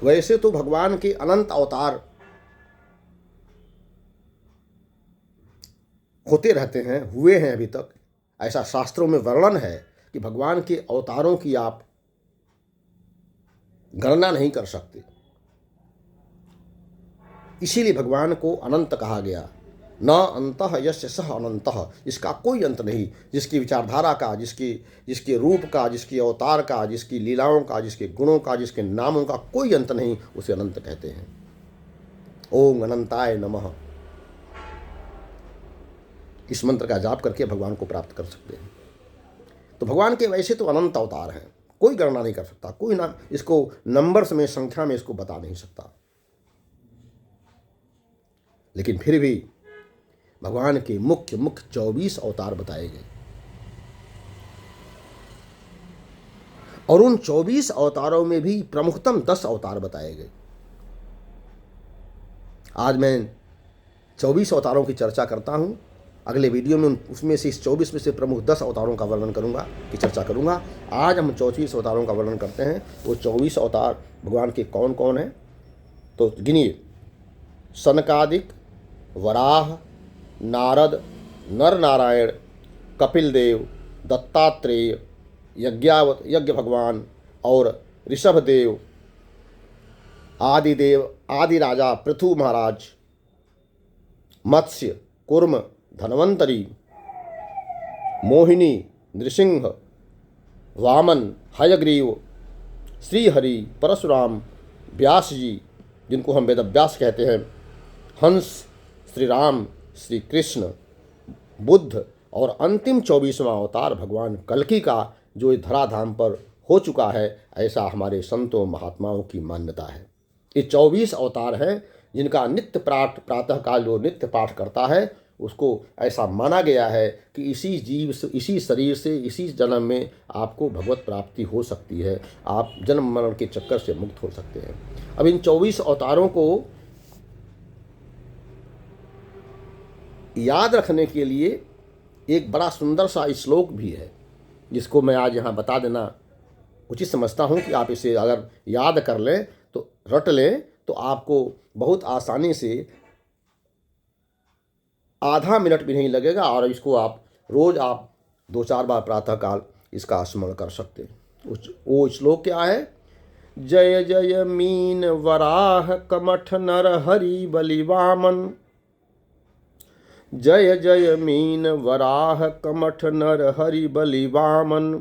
वैसे तो भगवान के अनंत अवतार होते रहते हैं, हुए हैं अभी तक। ऐसा शास्त्रों में वर्णन है कि भगवान के अवतारों की आप गणना नहीं कर सकते। इसीलिए भगवान को अनंत कहा गया। न अंतः यस्य सह अनंतः, इसका कोई अंत नहीं। जिसकी विचारधारा का, जिसके रूप का, जिसके अवतार का, जिसकी लीलाओं का, जिसके गुणों का, जिसके नामों का कोई अंत नहीं, उसे अनंत कहते हैं। ओम अनंताय नमः, इस मंत्र का जाप करके भगवान को प्राप्त कर सकते हैं। तो भगवान के वैसे तो अनंत अवतार हैं, कोई गणना नहीं कर सकता, कोई ना इसको नंबर्स में, संख्या में इसको बता नहीं सकता। लेकिन फिर भी भगवान के मुख्य 24 अवतार बताए गए, और उन 24 अवतारों में भी प्रमुखतम 10 अवतार बताए गए। आज मैं 24 अवतारों की चर्चा करता हूँ। अगले वीडियो में उसमें से, इस 24 में से प्रमुख 10 अवतारों का वर्णन करूँगा, की चर्चा करूँगा। आज हम 24 अवतारों का वर्णन करते हैं। वो 24 अवतार भगवान के कौन कौन हैं, तो गिनिए। सनकादिक, वराह, नारद, नर नारायण, कपिल देव, दत्तात्रेय, यज्ञ भगवान और ऋषभ देव, आदिदेव, आदि राजा पृथु महाराज, मत्स्य, कूर्म, धन्वंतरी, मोहिनी, नृसिंह, वामन, हयग्रीव, श्रीहरि, परशुराम, व्यास जी, जिनको हम वेदव्यास कहते हैं, हंस, श्री राम, श्री कृष्ण, बुद्ध, और अंतिम 24वां अवतार भगवान कल्कि का, जो इस धराधाम पर हो चुका है, ऐसा हमारे संतों महात्माओं की मान्यता है। ये 24 अवतार हैं जिनका नित्य प्रातः काल जो नित्य पाठ करता है, उसको ऐसा माना गया है कि इसी जीव से, इसी शरीर से, इसी जन्म में आपको भगवत प्राप्ति हो सकती है, आप जन्म मरण के चक्कर से मुक्त हो सकते हैं। अब इन 24 अवतारों को याद रखने के लिए एक बड़ा सुंदर सा श्लोक भी है, जिसको मैं आज यहाँ बता देना उचित समझता हूँ कि आप इसे अगर याद कर लें, तो रट लें, तो आपको बहुत आसानी से आधा मिनट भी नहीं लगेगा, और इसको आप रोज़ 2-4 बार प्रातःकाल इसका स्मरण कर सकते हैं। वो श्लोक क्या है? जय जय मीन वराह कमठ नर हरि बलि वामन, जय जय मीन वराह कमठ नर हरि बलि वामन,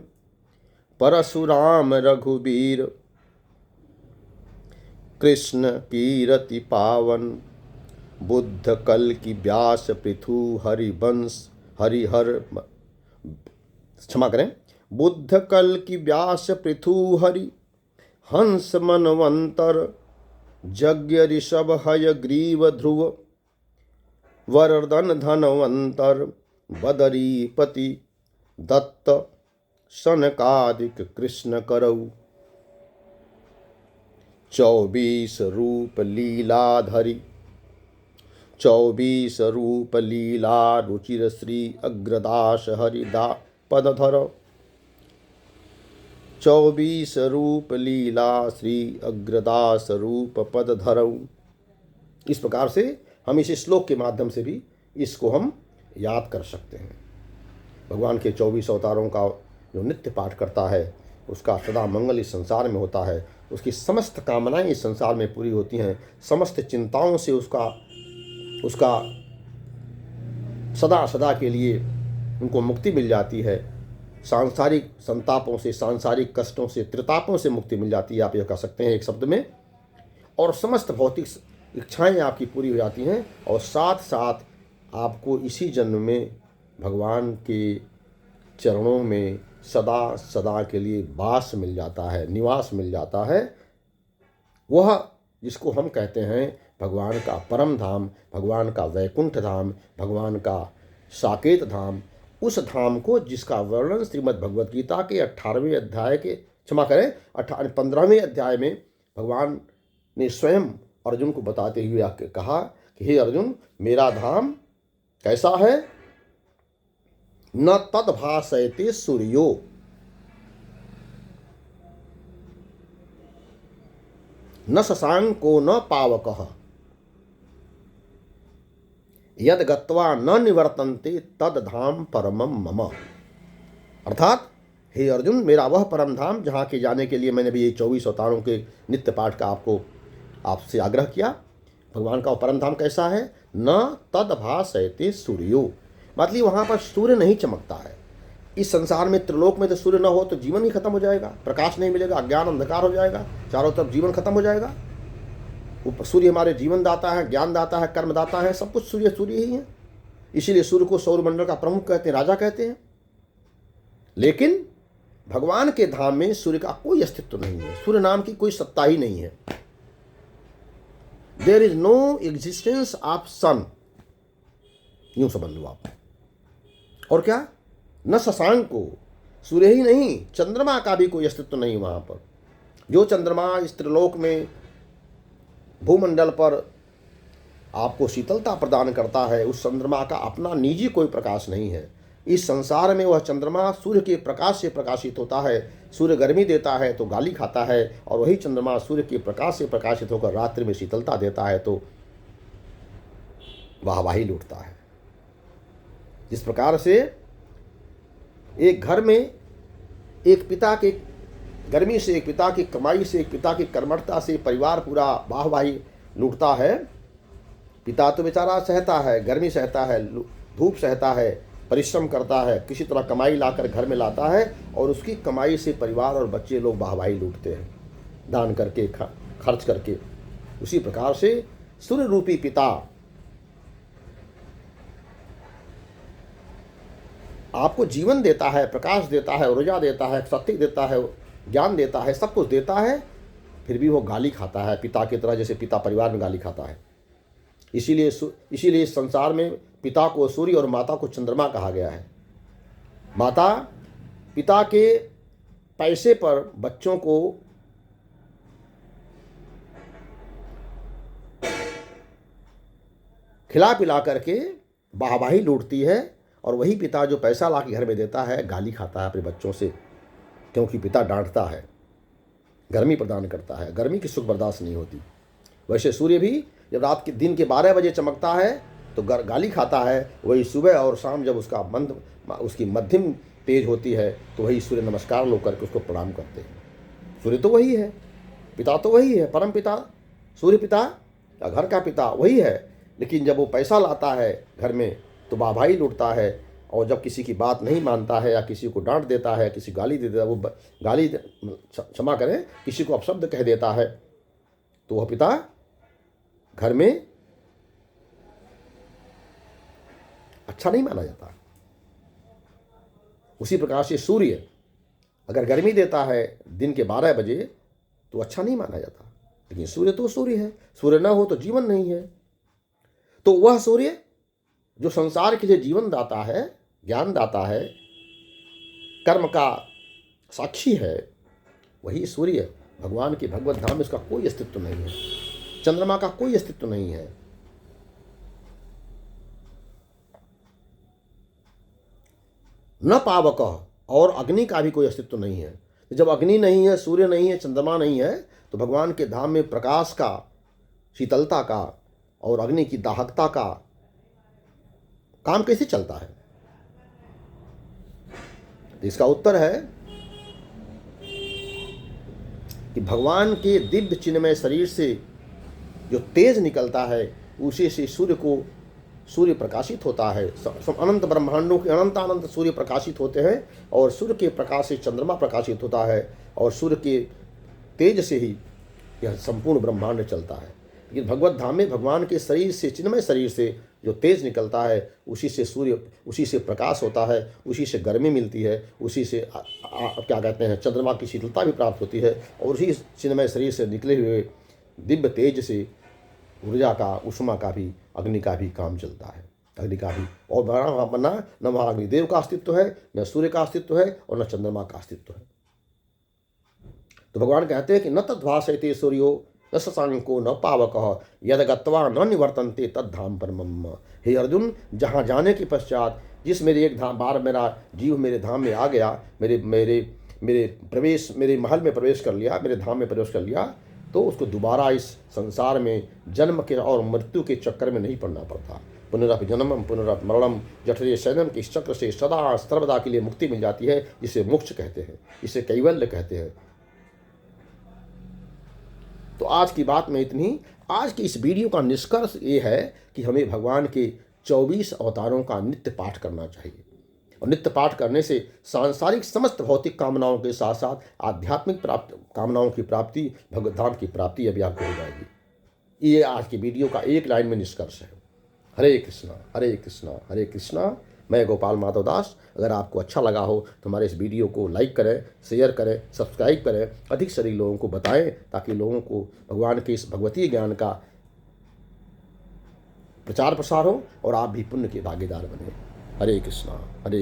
परशुराम रघुबीर कृष्ण कीरति पावन, बुद्ध कल की व्यास पृथु हरिवंश हरिहर, क्षमा करें, बुद्ध कल की व्यास पृथु हरि हंस मनवंतर, यज्ञ ऋषभ हयग्रीव ध्रुव, वरदन धनवंतर, बदरीपति दत्त, सनकादिक कृष्ण करऊ, 24 रूप लीलाधरी, 24 रूप लीला रुचिर श्री अग्रदास हरिदा पदधर, 24 रूप लीला श्री अग्रदास रूप पदधरऊ। इस प्रकार से हम इस श्लोक के माध्यम से भी इसको हम याद कर सकते हैं। भगवान के 24 अवतारों का जो नित्य पाठ करता है, उसका सदा मंगल इस संसार में होता है, उसकी समस्त कामनाएं इस संसार में पूरी होती हैं, समस्त चिंताओं से उसका सदा सदा के लिए उनको मुक्ति मिल जाती है, सांसारिक संतापों से, सांसारिक कष्टों से, त्रितापों से मुक्ति मिल जाती है, आप यह कह सकते हैं एक शब्द में, और समस्त भौतिक इच्छाएं आपकी पूरी हो जाती हैं, और साथ साथ आपको इसी जन्म में भगवान के चरणों में सदा सदा के लिए वास मिल जाता है, निवास मिल जाता है। वह जिसको हम कहते हैं भगवान का परम धाम, भगवान का वैकुंठ धाम, भगवान का साकेत धाम, उस धाम को जिसका वर्णन श्रीमद् भगवद गीता के 18वें अध्याय के, क्षमा करें, 15वें अध्याय में भगवान ने स्वयं अर्जुन को बताते हुए कहा कि हे अर्जुन, मेरा धाम कैसा है? न तद्भासयते सूर्यो, न शशांको न पावकः यद गत्वा न निवर्तन्ते तद धाम परमम मम। अर्थात हे अर्जुन, मेरा वह परम धाम जहाँ के जाने के लिए मैंने भी ये 24 अवतारों के नित्य पाठ का आपसे आग्रह किया, भगवान का वो परम धाम कैसा है? न तद भासयते सूर्यो, मतलब वहाँ पर सूर्य नहीं चमकता है। इस संसार में त्रिलोक में तो सूर्य न हो तो जीवन ही खत्म हो जाएगा, प्रकाश नहीं मिलेगा, अज्ञान अंधकार हो जाएगा, चारों तरफ जीवन खत्म हो जाएगा। वो सूर्य हमारे जीवन दाता है, ज्ञान दाता है, कर्म दाता है, सब कुछ सूर्य सूर्य ही है। इसीलिए सूर्य को सौरमंडल का प्रमुख कहते हैं, राजा कहते हैं। लेकिन भगवान के धाम में सूर्य का कोई अस्तित्व नहीं है, सूर्य नाम की कोई सत्ता ही नहीं है। There is no existence of sun, यूं समझ लो आप। और क्या? न शशांक को, सूर्य ही नहीं, चंद्रमा का भी कोई अस्तित्व नहीं वहां पर। जो चंद्रमा इस त्रिलोक में भूमंडल पर आपको शीतलता प्रदान करता है, उस चंद्रमा का अपना निजी कोई प्रकाश नहीं है। इस संसार में वह चंद्रमा सूर्य के प्रकाश से प्रकाशित होता है। सूर्य गर्मी देता है तो गाली खाता है, और वही चंद्रमा सूर्य के प्रकाश से प्रकाशित होकर रात्रि में शीतलता देता है तो वाहवाही लूटता है। जिस प्रकार से एक घर में एक पिता के गर्मी से, एक पिता की कमाई से, एक पिता की कर्मठता से परिवार पूरा वाहवाही लूटता है। पिता तो बेचारा सहता है, गर्मी सहता है, धूप सहता है, परिश्रम करता है, किसी तरह कमाई लाकर घर में लाता है, और उसकी कमाई से परिवार और बच्चे लोग वाहवाही लूटते हैं, दान करके, खर्च करके। उसी प्रकार से सूर्य रूपी पिता आपको जीवन देता है, प्रकाश देता है, ऊर्जा देता है, शक्ति देता है, ज्ञान देता है, सब कुछ देता है, फिर भी वो गाली खाता है पिता की तरह, जैसे पिता परिवार में गाली खाता है। इसीलिए इस संसार में पिता को सूर्य और माता को चंद्रमा कहा गया है। माता पिता के पैसे पर बच्चों को खिला पिला करके वाहवाही लूटती है, और वही पिता जो पैसा ला के घर में देता है गाली खाता है अपने बच्चों से, क्योंकि पिता डांटता है, गर्मी प्रदान करता है, गर्मी की सुख बर्दाश्त नहीं होती। वैसे सूर्य भी जब रात के दिन के 12 बजे चमकता है तो गाली खाता है, वही सुबह और शाम जब उसकी मध्यम तेज होती है तो वही सूर्य नमस्कार लो करके उसको प्रणाम करते हैं। सूर्य तो वही है, पिता तो वही है, परम पिता सूर्य पिता या घर का पिता वही है। लेकिन जब वो पैसा लाता है घर में तो वाहवाही लूटता है, और जब किसी की बात नहीं मानता है या किसी को डांट देता है, किसी गाली दे देता है, वो गाली क्षमा करें, किसी को अपशब्द कह देता है, तो वह पिता घर में अच्छा नहीं माना जाता। उसी प्रकार से सूर्य अगर गर्मी देता है दिन के 12 बजे तो अच्छा नहीं माना जाता। लेकिन सूर्य तो सूर्य है, सूर्य ना हो तो जीवन नहीं है। तो वह सूर्य जो संसार के लिए जीवन दाता है, ज्ञान दाता है, कर्म का साक्षी है, वही सूर्य भगवान के भगवत धाम में इसका कोई अस्तित्व नहीं है। चंद्रमा का कोई अस्तित्व नहीं है। न पावक, और अग्नि का भी कोई अस्तित्व नहीं है। जब अग्नि नहीं है, सूर्य नहीं है, चंद्रमा नहीं है, तो भगवान के धाम में प्रकाश का, शीतलता का और अग्नि की दाहकता का काम कैसे चलता है? तो इसका उत्तर है कि भगवान के दिव्य चिन्मय शरीर से जो तेज निकलता है उसी से सूर्य प्रकाशित होता है। अनंत ब्रह्मांडों के अनंत सूर्य प्रकाशित होते हैं, और सूर्य के प्रकाश से चंद्रमा प्रकाशित होता है, और सूर्य के तेज से ही यह संपूर्ण ब्रह्मांड चलता है। लेकिन भगवत धाम में भगवान के शरीर से, चिन्मय शरीर से जो तेज निकलता है उसी से उसी से प्रकाश होता है, उसी से गर्मी मिलती है, उसी से क्या कहते हैं, चंद्रमा की शीतलता भी प्राप्त होती है, और उसी चिन्मय शरीर से निकले हुए दिव्य तेज से ऊर्जा का, उष्मा का भी, अग्नि का भी काम चलता है। अग्नि का भी, और वहाँ न वहाँ अग्निदेव का अस्तित्व है, न सूर्य का अस्तित्व है, और न चंद्रमा का अस्तित्व है। तो भगवान कहते हैं कि न तद्भासयते सूर्यो न शशांको न पावकः यद गत्वा न निवर्तन्ते तद्धाम परमम्। हे अर्जुन, जहाँ जाने के पश्चात जिस मेरे एक धाम बार मेरा जीव मेरे धाम में आ गया, मेरे महल में प्रवेश कर लिया, मेरे धाम में प्रवेश कर लिया, तो उसको दोबारा इस संसार में जन्म के और मृत्यु के चक्कर में नहीं पड़ना पड़ता। पुनरपि जन्मम पुनरपि मरणम जठरे शयनम के इस चक्र से सदा सर्वदा के लिए मुक्ति मिल जाती है, जिसे मोक्ष कहते हैं, इसे कैवल्य कहते हैं। तो आज की बात में इतनी। आज की इस वीडियो का निष्कर्ष ये है कि हमें भगवान के 24 अवतारों का नित्य पाठ करना चाहिए, और नित्य पाठ करने से सांसारिक समस्त भौतिक कामनाओं के साथ साथ आध्यात्मिक कामनाओं की प्राप्ति, भगवत धाम की प्राप्ति अभी आपको हो जाएगी। ये आज की वीडियो का एक लाइन में निष्कर्ष है। हरे कृष्णा हरे कृष्णा हरे कृष्णा। मैं गोपाल माधव दास। अगर आपको अच्छा लगा हो तो हमारे इस वीडियो को लाइक करें, शेयर करें, सब्सक्राइब करें, अधिक से अधिक लोगों को बताएं, ताकि लोगों को भगवान के इस भगवतीय ज्ञान का प्रचार प्रसार हो और आप भी पुण्य के भागीदार बने। हरे कृष्णा हरे